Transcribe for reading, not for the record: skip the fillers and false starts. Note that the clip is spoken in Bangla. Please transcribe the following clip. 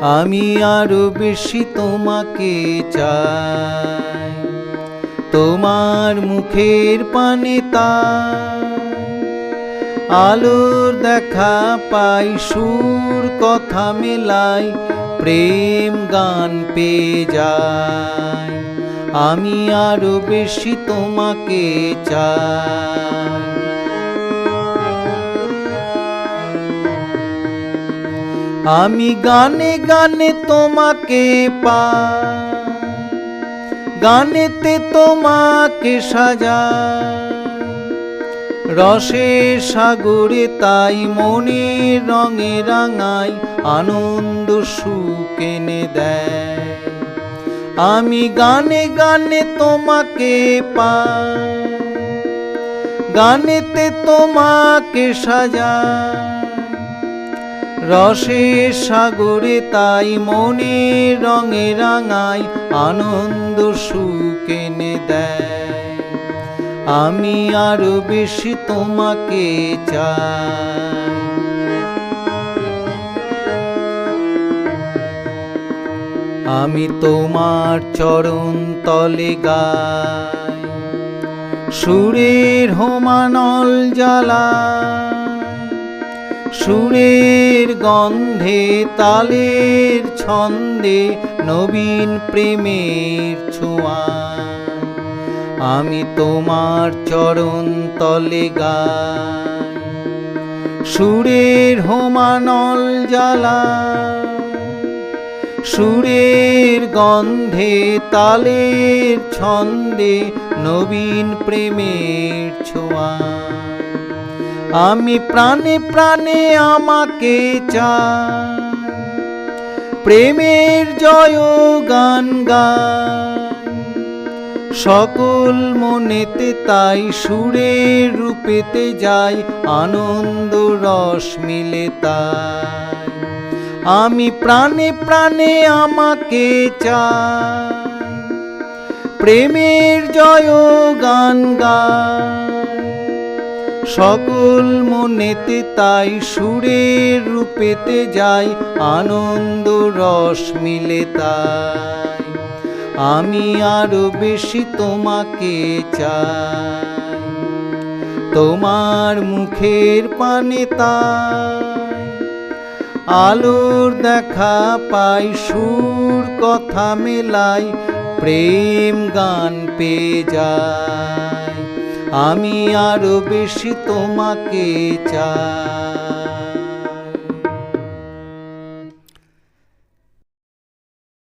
আমি আরো বেশি তোমাকে চাই, তোমার মুখের পানে তাই আলোর দেখা পাই, সুর কথা মেলাই, প্রেম গান পেয়ে যাই। আমি আরো বেশি তোমাকে চাই। আমি গানে গানে তোমাকে পাই, গানেতে তোমাকে সাজাই, রসের সাগরে তাই মনের রঙে রাঙাই, আনন্দ সুখ এনে দেয়। আমি গানে গানে তোমাকে পাই, গানেতে তোমাকে সাজাই, রসের সাগরে তাই মনের রঙে রাঙাই, আনন্দ সুখ এনে দেয়। আমি আরো বেশি তোমাকে চাই। আমি তোমার চরণ তলে গাই, সুরের হোমানল জ্বালাই, সুরের গন্ধে তালের ছন্দে নবীন প্রেমের ছোঁয়া। আমি তোমার চরণ তলে গাই, সুরের হোমানল জ্বালাই, সুরের গন্ধে তালের ছন্দে নবীন প্রেমের ছোঁয়া। আমি প্রাণে প্রাণে আমাকে চাই, প্রেমের জয় গান গাই, সকল মনেতে তাই সুরের রূপেতে যাই, আনন্দ রস মিলে তাই। আমি প্রাণে প্রাণে আমাকে চাই, প্রেমের জয় গান গাই, সকল মনেতে তাই সুরের রূপেতে যাই, আনন্দ রস মিলে তাই। আমি আরো বেশি তোমাকে চাই, তোমার মুখের পানে তাই আলোর দেখা পাই, সুর কথা মেলাই, প্রেম গান পেয়ে যাই। আমি আরো বেশি তোমাকে চাই।